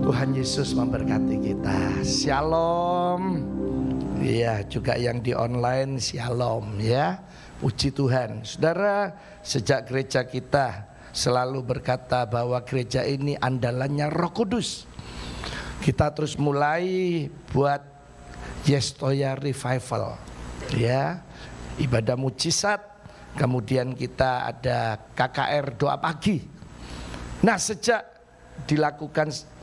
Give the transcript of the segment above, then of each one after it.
Tuhan Yesus memberkati kita. Shalom. Iya, juga yang di online shalom ya. Puji Tuhan. Saudara, sejak gereja kita selalu berkata bahwa gereja ini andalannya Roh Kudus. Kita terus mulai buat Yestoya Revival ya, ibadah mujizat. Kemudian kita ada KKR doa pagi. Nah, sejak dilakukan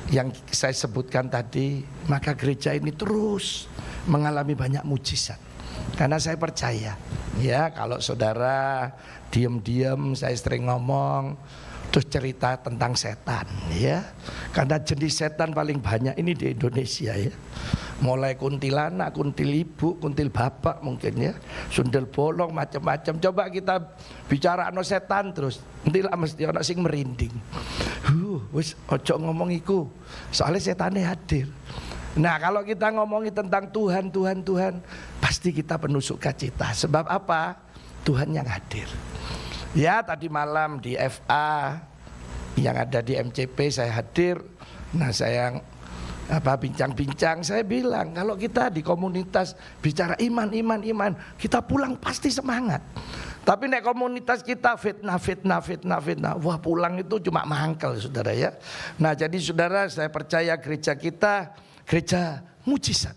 yang saya sebutkan tadi, maka gereja ini terus mengalami banyak mujizat. Karena saya percaya ya, kalau saudara diam-diam, saya sering ngomong terus cerita tentang setan ya. Karena jenis setan paling banyak ini di Indonesia ya. Mulai kuntilanak, kuntil ibu, kuntil bapak mungkin ya, sundel bolong, macam-macam. Coba kita bicara no setan terus, nanti lah mesti ono sing merinding. Wis ojo ngomong iku, soalnya setannya hadir. Nah, kalau kita ngomongin tentang Tuhan, pasti kita penuh sukacita. Sebab apa? Tuhan yang hadir. Ya, tadi malam di FA yang ada di MCP saya hadir. Nah, saya bincang-bincang, saya bilang kalau kita di komunitas bicara iman, kita pulang pasti semangat. Tapi nek komunitas kita fitnah, wah pulang itu cuma mangkel saudara ya. Nah, jadi saudara, saya percaya gereja kita gereja mujizat.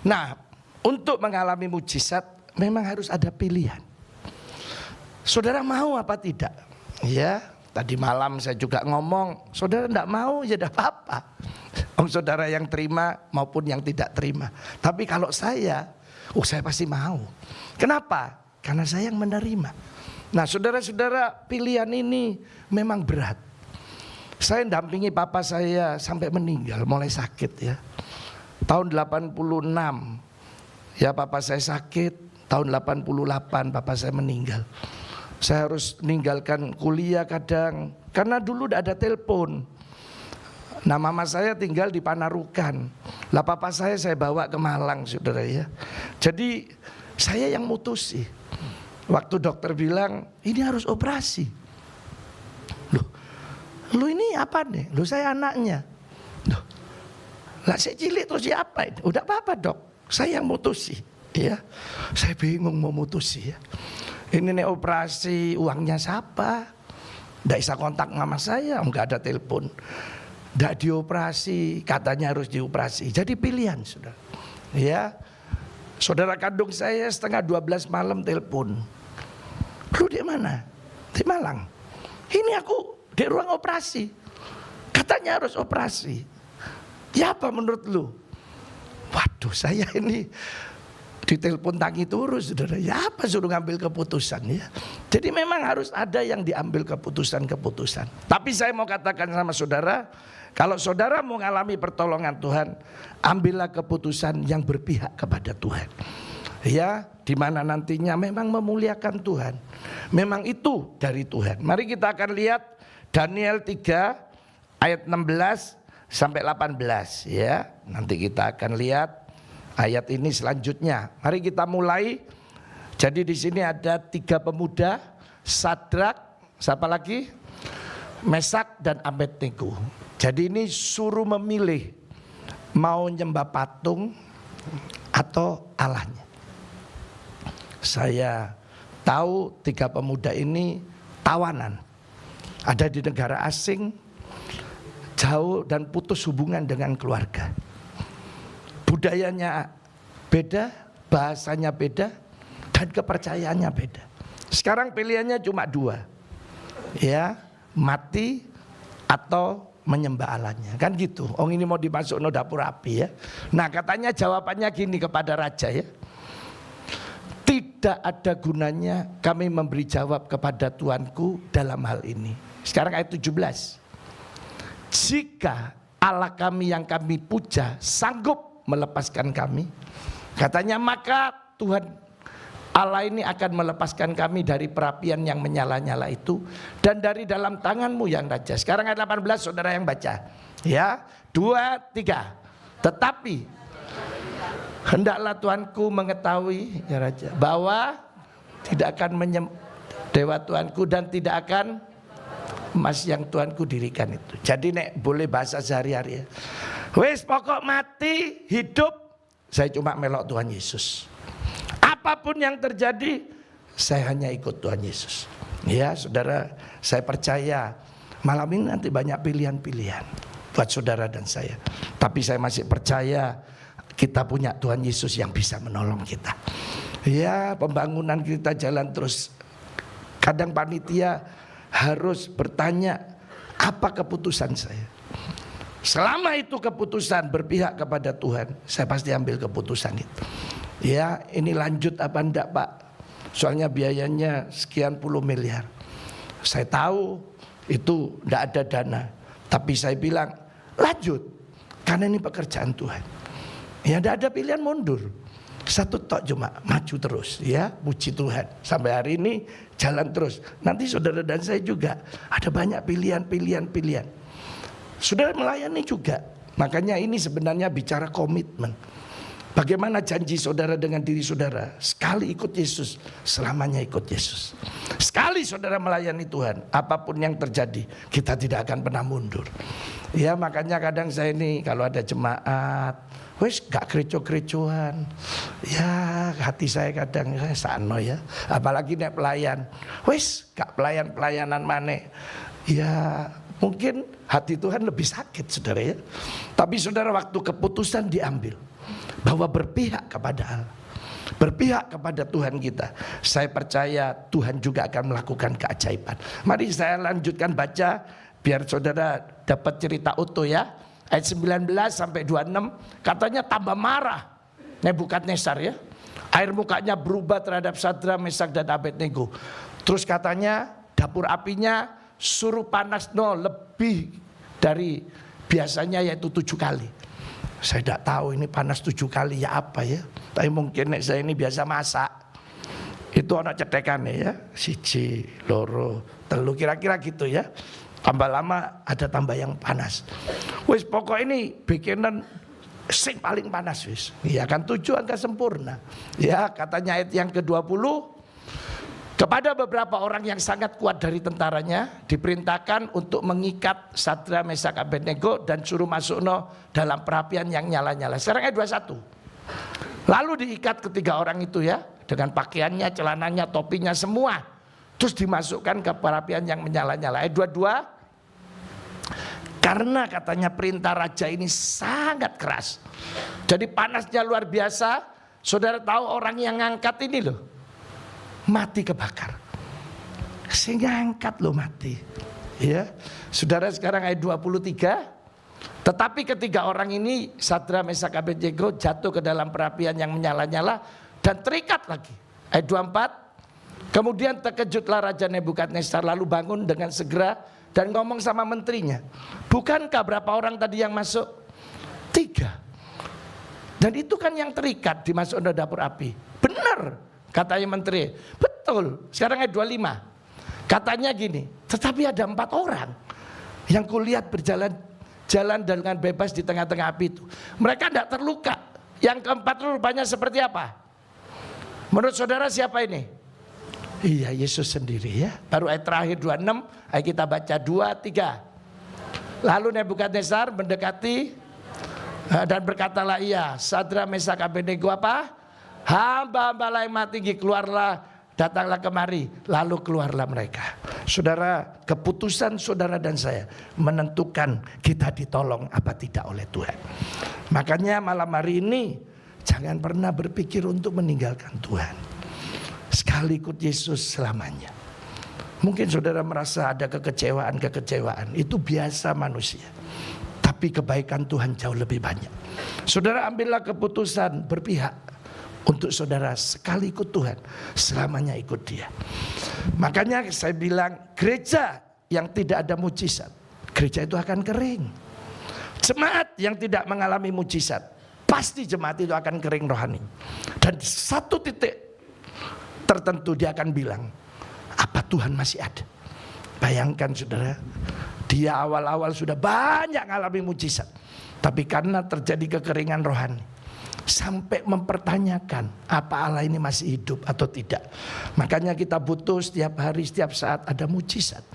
Nah, untuk mengalami mujizat memang harus ada pilihan. Saudara mau apa tidak? Ya, tadi malam saya juga ngomong, saudara tidak mau ya tidak apa-apa. Saudara yang terima maupun yang tidak terima. Tapi kalau saya pasti mau. Kenapa? Karena saya yang menerima. Nah, saudara-saudara, pilihan ini memang berat. Saya dampingi papa saya sampai meninggal, mulai sakit ya. Tahun 86 ya papa saya sakit, tahun 88 papa saya meninggal. Saya harus meninggalkan kuliah kadang, karena dulu tidak ada telepon. Nah, mama saya tinggal di Panarukan. Lah papa saya bawa ke Malang saudara ya. Jadi saya yang mutusi. Waktu dokter bilang ini harus operasi. Lu ini apa nih? Lu saya anaknya. Loh, lah saya cilik terus siapa ini? Udah apa-apa dok, saya yang mutusi ya. Saya bingung mau mutusi ya. Ini nih operasi, uangnya siapa? Nggak bisa kontak mama saya, nggak ada telepon. Nggak dioperasi, katanya harus dioperasi. Jadi pilihan saudara ya. Saudara kandung saya setengah 12 malam telepon. Lu di mana? Di Malang. Ini aku di ruang operasi, katanya harus operasi. Ya apa menurut lu? Waduh, saya ini ditelepon tangi turu saudara. Ya apa suruh ngambil keputusan ya. Jadi memang harus ada yang diambil keputusan. Tapi saya mau katakan sama saudara, kalau saudara mau mengalami pertolongan Tuhan, ambillah keputusan yang berpihak kepada Tuhan. Ya, di mana nantinya memang memuliakan Tuhan. Memang itu dari Tuhan. Mari kita akan lihat Daniel 3 ayat 16 sampai 18 ya. Nanti kita akan lihat ayat ini selanjutnya. Mari kita mulai. Jadi di sini ada 3 pemuda, Sadrak, siapa lagi? Mesak dan Abednego. Jadi ini suruh memilih mau nyembah patung atau Allahnya. Saya tahu 3 pemuda ini tawanan. Ada di negara asing, jauh dan putus hubungan dengan keluarga. Budayanya beda, bahasanya beda, dan kepercayaannya beda. Sekarang pilihannya cuma 2. Ya, mati atau menyembah Allahnya. Kan gitu. Ini mau dimasuk no dapur api ya. Nah, katanya jawabannya gini kepada raja ya. Tidak ada gunanya kami memberi jawab kepada Tuanku dalam hal ini. Sekarang ayat 17. Jika Allah kami yang kami puja sanggup melepaskan kami, katanya, maka Tuhan Allah ini akan melepaskan kami dari perapian yang menyala-nyala itu dan dari dalam tanganmu yang raja. Sekarang ayat 18 saudara yang baca. Ya, 2, 3. Tetapi hendaklah Tuanku mengetahui ya raja, bahwa tidak akan dewa Tuanku dan tidak akan emas yang Tuhanku dirikan itu. Jadi nek boleh bahasa sehari-hari ya. Wes pokok mati hidup, saya cuma melok Tuhan Yesus. Apapun yang terjadi, saya hanya ikut Tuhan Yesus. Ya saudara, saya percaya malam ini nanti banyak pilihan-pilihan buat saudara dan saya. Tapi saya masih percaya kita punya Tuhan Yesus yang bisa menolong kita. Ya, pembangunan kita jalan terus. Kadang panitia harus bertanya, apa keputusan saya? Selama itu keputusan berpihak kepada Tuhan, saya pasti ambil keputusan itu. Ya, ini lanjut apa enggak Pak? Soalnya biayanya sekian puluh miliar. Saya tahu itu enggak ada dana. Tapi saya bilang, lanjut. Karena ini pekerjaan Tuhan. Ya enggak ada pilihan mundur. Satu tok cuma maju terus ya, puji Tuhan. Sampai hari ini jalan terus. Nanti saudara dan saya juga ada banyak pilihan. Saudara melayani juga. Makanya ini sebenarnya bicara komitmen. Bagaimana janji saudara dengan diri saudara? Sekali ikut Yesus, selamanya ikut Yesus. Sekali saudara melayani Tuhan, apapun yang terjadi, kita tidak akan pernah mundur. Ya makanya kadang saya ini kalau ada jemaat, wes gak gerejo-gerejoan. Ya hati saya kadang sano ya. Apalagi nek pelayan, wes gak pelayanan mana. Ya mungkin hati Tuhan lebih sakit saudara ya. Tapi saudara waktu keputusan diambil bahwa berpihak kepada Allah, berpihak kepada Tuhan kita, saya percaya Tuhan juga akan melakukan keajaiban. Mari saya lanjutkan baca biar saudara dapat cerita utuh ya. Ayat 19 sampai 26 katanya tambah marah Nebukadnezar ya. Air mukanya berubah terhadap Sadra, Mesak dan Abednego. Terus katanya dapur apinya suruh panas lebih dari biasanya yaitu 7 kali. Saya tidak tahu ini panas 7 kali ya apa ya. Tapi mungkin saya ini biasa masak. Itu ada cetekannya ya. 1, 2, 3 kira-kira gitu ya. Tambah lama ada tambah yang panas. Wis pokok ini bikinan sing paling panas wis. Ya kan 7 angka sempurna. Ya katanya ayat yang ke-20. Kepada beberapa orang yang sangat kuat dari tentaranya diperintahkan untuk mengikat Sadra, Mesak, Abednego dan suruh masuk dalam perapian yang nyala-nyala. Sekarang ayat 21. Lalu diikat ketiga orang itu ya dengan pakaiannya, celananya, topinya semua. Terus dimasukkan ke perapian yang menyala-nyala. Ayat 22. Karena katanya perintah raja ini sangat keras. Jadi panasnya luar biasa. Saudara tahu orang yang ngangkat ini loh, mati kebakar. Sehingga angkat loh mati. Ya. Saudara sekarang ayat 23. Tetapi ketiga orang ini Sadra, Mesak, Abednego jatuh ke dalam perapian yang menyala-nyala dan terikat lagi. Ayat 24. Kemudian terkejutlah Raja Nebukadnezar lalu bangun dengan segera dan ngomong sama menterinya. Bukankah berapa orang tadi yang masuk? 3. Dan itu kan yang terikat dimasukkan ke dapur api. Benar. Katanya menteri, betul. Sekarang ayat 25. Katanya gini, tetapi ada 4 orang yang kulihat berjalan dengan bebas di tengah-tengah api itu. Mereka tidak terluka. Yang keempat rupanya seperti apa? Menurut saudara siapa ini? Iya Yesus sendiri ya. Baru ayat terakhir 26, ayo kita baca 2, 3. Lalu Nebukadnezar mendekati dan berkatalah ia, Sadra, Mesak, Abednego apa? Hamba-hamba yang maha tinggi keluarlah, datanglah kemari. Lalu keluarlah mereka. Saudara, keputusan saudara dan saya menentukan kita ditolong apa tidak oleh Tuhan. Makanya malam hari ini jangan pernah berpikir untuk meninggalkan Tuhan. Sekali ikut Yesus selamanya. Mungkin saudara merasa ada kekecewaan. Itu biasa manusia. Tapi kebaikan Tuhan jauh lebih banyak. Saudara ambillah keputusan berpihak. Untuk saudara sekali ikut Tuhan, selamanya ikut Dia. Makanya saya bilang gereja yang tidak ada mujizat, gereja itu akan kering. Jemaat yang tidak mengalami mujizat, pasti jemaat itu akan kering rohani. Dan satu titik tertentu dia akan bilang, apa Tuhan masih ada? Bayangkan saudara, dia awal-awal sudah banyak mengalami mujizat, tapi karena terjadi kekeringan rohani, sampai mempertanyakan apa Allah ini masih hidup atau tidak. Makanya kita butuh setiap hari, setiap saat ada mujizat.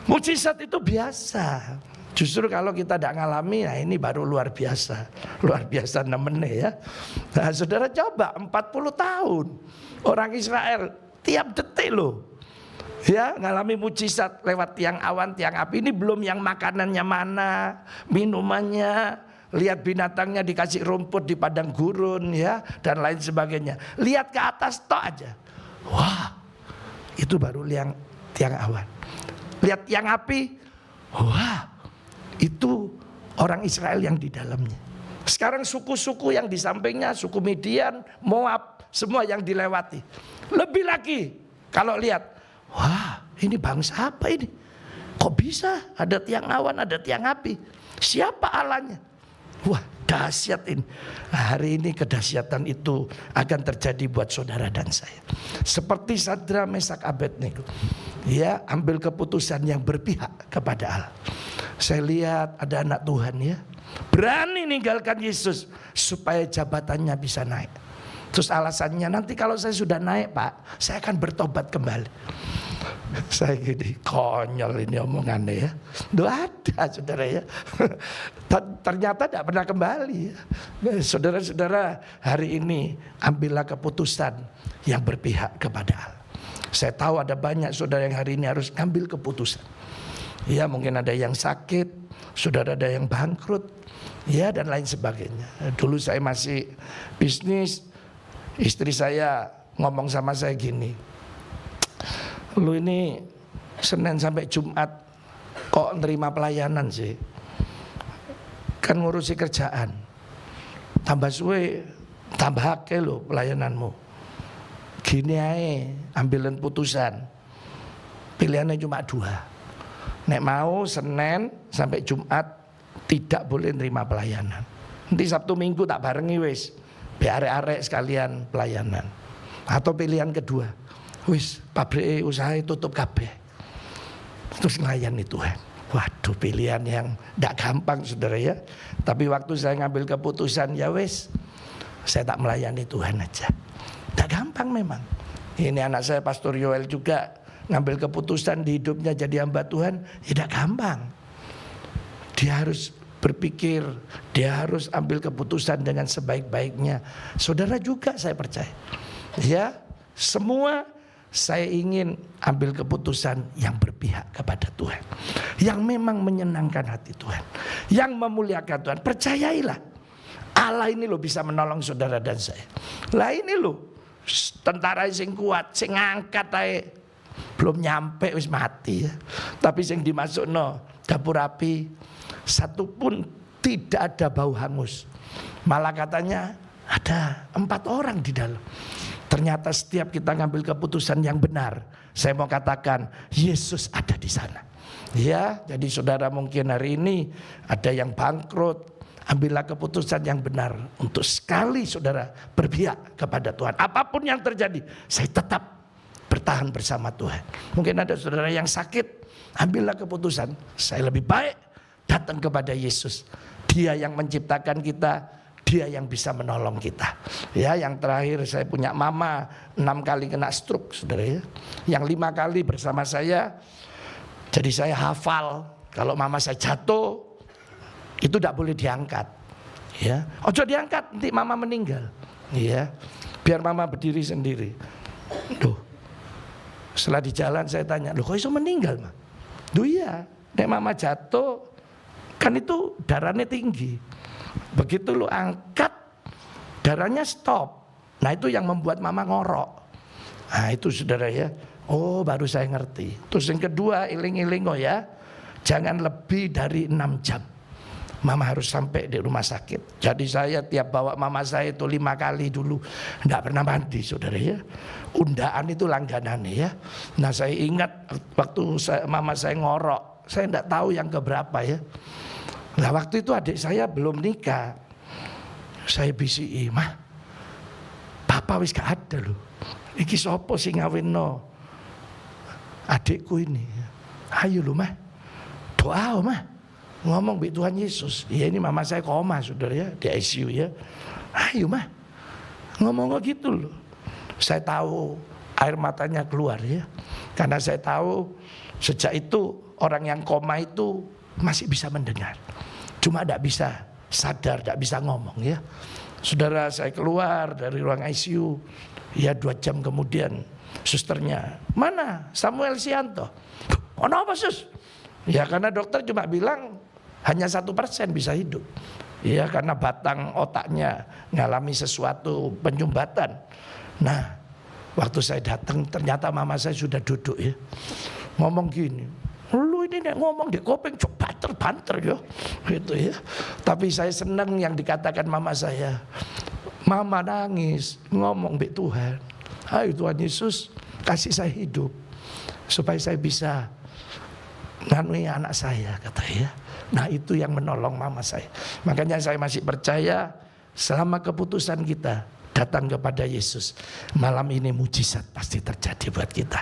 Mukjizat itu biasa. Justru kalau kita tidak ngalami, nah ini baru luar biasa. Luar biasa namanya ya. Nah saudara coba 40 tahun orang Israel tiap detik loh, ya ngalami mukjizat lewat tiang awan, tiang api. Ini belum yang makanannya mana, minumannya, lihat binatangnya dikasih rumput di padang gurun ya, dan lain sebagainya. Lihat ke atas tok aja. Wah, itu baru yang tiang awan. Lihat tiang api, wah, itu orang Israel yang di dalamnya. Sekarang suku-suku yang di sampingnya, suku Midian, Moab, semua yang dilewati. Lebih lagi, kalau lihat, wah, ini bangsa apa ini? Kok bisa ada tiang awan, ada tiang api? Siapa Allahnya? Wah, dahsyat ini. Hari ini kedahsyatan itu akan terjadi buat saudara dan saya. Seperti Sadra, Mesak, Abednego. Ya, ambil keputusan yang berpihak kepada Allah. Saya lihat ada anak Tuhan ya, berani ninggalkan Yesus supaya jabatannya bisa naik. Terus alasannya, nanti kalau saya sudah naik Pak, saya akan bertobat kembali. Saya gini, konyol ini omongannya ya. Duh ada saudara ya. Ternyata tidak pernah kembali ya. Saudara-saudara, hari ini ambillah keputusan yang berpihak kepada Allah. Saya tahu ada banyak saudara yang hari ini harus ambil keputusan. Ya mungkin ada yang sakit, saudara ada yang bangkrut, ya dan lain sebagainya. Dulu saya masih bisnis, istri saya ngomong sama saya gini, lu ini Senin sampai Jumat kok nerima pelayanan sih? Kan ngurusi kerjaan, tambah suwe tambah akeh lo pelayananmu. Gini aja, ambilin putusan, pilihannya cuma 2. Nek mau Senin sampai Jumat tidak boleh nerima pelayanan. Nanti Sabtu Minggu tak barengi wis, biar arek sekalian pelayanan. Atau pilihan kedua, wis pabrik usaha tutup kabeh, terus melayani Tuhan. Waduh, pilihan yang tidak gampang saudara ya. Tapi waktu saya ngambil keputusan, ya wis, saya tak melayani Tuhan aja. Tidak gampang memang. Ini anak saya Pastor Yoel juga ngambil keputusan di hidupnya jadi hamba Tuhan, tidak gampang. Dia harus berpikir, dia harus ambil keputusan dengan sebaik-baiknya. Saudara juga saya percaya. Ya, semua saya ingin ambil keputusan yang berpihak kepada Tuhan, yang memang menyenangkan hati Tuhan, yang memuliakan Tuhan. Percayailah, Allah ini loh bisa menolong saudara dan saya. Lah ini loh tentara sing kuat, sing ngangkat ae belum nyampe wis mati ya. Tapi sing dimasukno dapur api satupun tidak ada bau hangus. Malah katanya ada 4 orang di dalam. Ternyata setiap kita ngambil keputusan yang benar, saya mau katakan Yesus ada di sana. Ya, jadi saudara mungkin hari ini ada yang bangkrut, ambillah keputusan yang benar untuk sekali saudara berpihak kepada Tuhan. Apapun yang terjadi, saya tetap bertahan bersama Tuhan. Mungkin ada saudara yang sakit, ambillah keputusan, saya lebih baik datang kepada Yesus. Dia yang menciptakan kita, Dia yang bisa menolong kita. Ya, yang terakhir saya punya mama 6 kali kena stroke, saudara ya. Yang 5 kali bersama saya. Jadi saya hafal kalau mama saya jatuh itu tidak boleh diangkat. Ya, ojo diangkat nanti mama meninggal. Ya, biar mama berdiri sendiri. Duh, setelah di jalan saya tanya, loh kok iso meninggal mah? Duh iya, nek mama jatuh kan itu darahnya tinggi. Begitu lu angkat, darahnya stop. Nah itu yang membuat mama ngorok. Nah itu saudara ya. Oh baru saya ngerti. Terus yang kedua, iling-iling oh ya, jangan lebih dari 6 jam mama harus sampai di rumah sakit. Jadi saya tiap bawa mama saya itu 5 kali dulu, enggak pernah mandi saudara ya. Undaan itu langganan ya. Nah saya ingat waktu mama saya ngorok, saya enggak tahu yang keberapa ya. Nah waktu itu adik saya belum nikah. Saya bisi, mah papa wis gak ada loh. Iki sopo sing ngawinno adikku ini. Ayo loh mah, doa mah, ngomong bi Tuhan Yesus. Ya ini mama saya koma saudara ya, di ICU ya. Ayo mah, ngomong gitu loh. Saya tahu air matanya keluar ya. Karena saya tahu sejak itu orang yang koma itu masih bisa mendengar. Cuma tidak bisa sadar, tidak bisa ngomong ya. Saudara, saya keluar dari ruang ICU, ya 2 jam kemudian susternya, mana Samuel Sianto? Oh apa sus? Ya karena dokter cuma bilang hanya 1% bisa hidup. Ya karena batang otaknya ngalami sesuatu penyumbatan. Nah waktu saya datang ternyata mama saya sudah duduk ya. Ngomong gini, lu ini nek ngomong di kopeng cok banter ya, gitu ya. Tapi saya senang yang dikatakan mama saya. Mama nangis ngomong be Tuhan, ayo Tuhan Yesus kasih saya hidup supaya saya bisa nganui anak saya, kata ya. Nah itu yang menolong mama saya. Makanya saya masih percaya selama keputusan kita datang kepada Yesus, malam ini mujizat pasti terjadi buat kita.